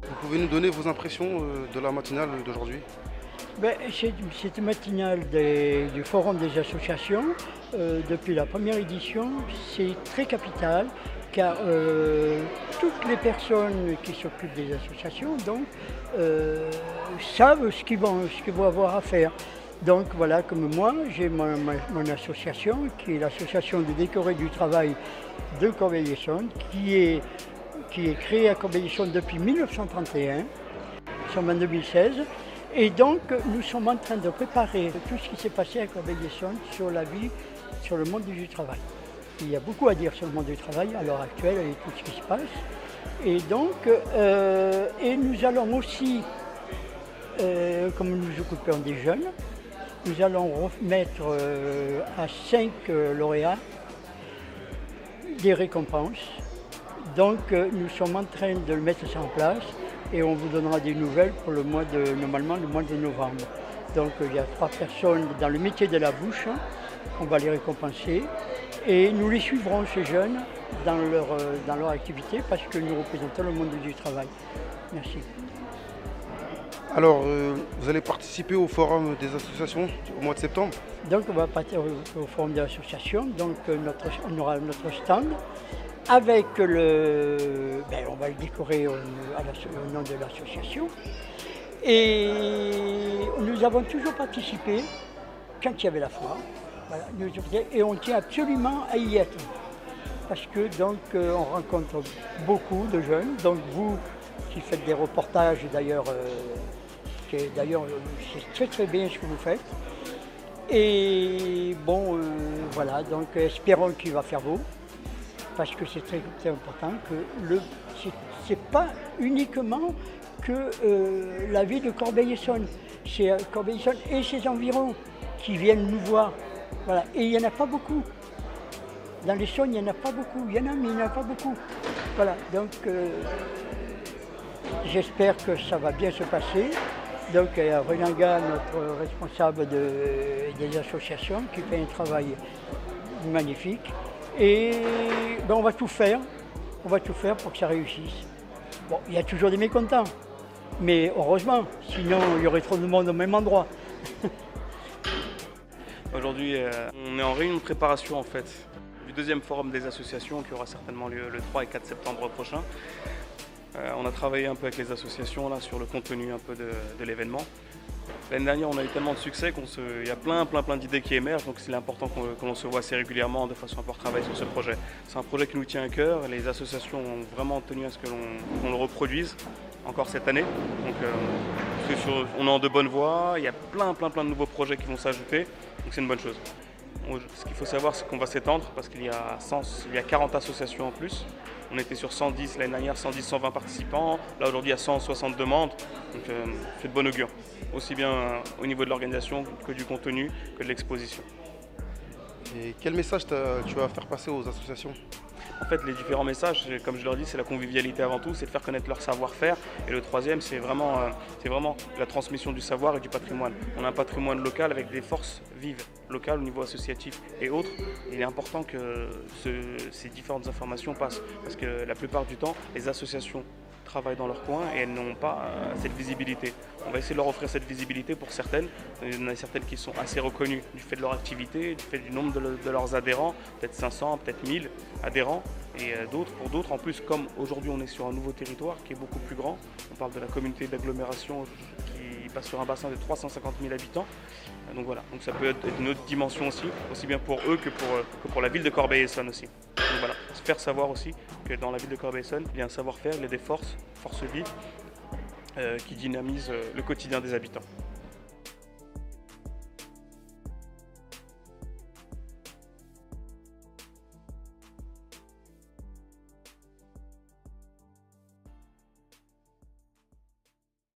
Vous pouvez nous donner vos impressions de la matinale d'aujourd'hui? Cette matinale du Forum des associations, depuis la première édition, c'est très capital car toutes les personnes qui s'occupent des associations savent ce qu'ils vont avoir à faire. Donc voilà, comme moi, j'ai mon association qui est l'association des décorés du travail de Corbeil-Essonnes, qui est créée à Corbeil-Essonnes depuis 1931, nous sommes en 2016. Et donc, nous sommes en train de préparer tout ce qui s'est passé à Corbeil-Essonnes sur la vie, sur le monde du travail. Il y a beaucoup à dire sur le monde du travail à l'heure actuelle et tout ce qui se passe. Et donc, nous allons aussi, comme nous nous occupons des jeunes, nous allons remettre à 5 lauréats des récompenses. Donc, nous sommes en train de mettre ça en place. Et on vous donnera des nouvelles pour normalement le mois de novembre. Donc il y a 3 personnes dans le métier de la bouche, on va les récompenser et nous les suivrons, ces jeunes, dans leur activité parce que nous représentons le monde du travail. Merci. Alors, vous allez participer au forum des associations au mois de septembre? Donc on va partir au forum des associations, donc on aura notre stand. Avec on va le décorer au nom de l'association. Et nous avons toujours participé quand il y avait la foire. Voilà, et on tient absolument à y être. Parce que on rencontre beaucoup de jeunes. Donc vous qui faites des reportages d'ailleurs, c'est très très bien ce que vous faites. Et voilà, donc espérons qu'il va faire beau. Parce que c'est très important que c'est pas uniquement que la ville de Corbeil-Essonnes, c'est Corbeil-Essonnes et ses environs qui viennent nous voir. Voilà. Et il n'y en a pas beaucoup. Dans l'Essonne, il n'y en a pas beaucoup. Il y en a, mais il n'y en a pas beaucoup. Voilà, donc j'espère que ça va bien se passer. Donc il y a Renanga, notre responsable des associations, qui fait un travail magnifique. Et on va tout faire pour que ça réussisse. Bon, il y a toujours des mécontents, mais heureusement, sinon il y aurait trop de monde au même endroit. Aujourd'hui, on est en réunion de préparation en fait du deuxième forum des associations qui aura certainement lieu le 3 et 4 septembre prochain. On a travaillé un peu avec les associations là, sur le contenu un peu de l'événement. L'année dernière, on a eu tellement de succès qu'il y a plein d'idées qui émergent, donc c'est important qu'on se voit assez régulièrement de façon à pouvoir travailler sur ce projet. C'est un projet qui nous tient à cœur, les associations ont vraiment tenu à ce qu'on le reproduise encore cette année. Donc on est en de bonnes voies, il y a plein de nouveaux projets qui vont s'ajouter, donc c'est une bonne chose. Ce qu'il faut savoir, c'est qu'on va s'étendre parce qu'il y a 40 associations en plus. On était sur 110 l'année dernière, 120 participants. Là aujourd'hui, il y a 160 demandes. Donc c'est de bon augure, aussi bien au niveau de l'organisation que du contenu, que de l'exposition. Et quel message tu vas faire passer aux associations? En fait, les différents messages, comme je leur dis, c'est la convivialité avant tout, c'est de faire connaître leur savoir-faire. Et le troisième, c'est vraiment la transmission du savoir et du patrimoine. On a un patrimoine local avec des forces vives locales au niveau associatif et autres. Il est important que ces différentes informations passent. Parce que la plupart du temps, les associations travaillent dans leur coin et elles n'ont pas cette visibilité. On va essayer de leur offrir cette visibilité pour certaines. Il y en a certaines qui sont assez reconnues du fait de leur activité, du fait du nombre de leurs adhérents, peut-être 500, peut-être 1000 adhérents. Et pour d'autres, en plus, comme aujourd'hui on est sur un nouveau territoire qui est beaucoup plus grand, on parle de la communauté d'agglomération qui passe sur un bassin de 350 000 habitants. Donc voilà, donc ça peut être une autre dimension aussi bien pour eux que pour la ville de Corbeil-Essonnes aussi. Donc voilà, se faire savoir aussi que dans la ville de Corbeil-Essonnes, il y a un savoir-faire, il y a des forces vives qui dynamisent le quotidien des habitants.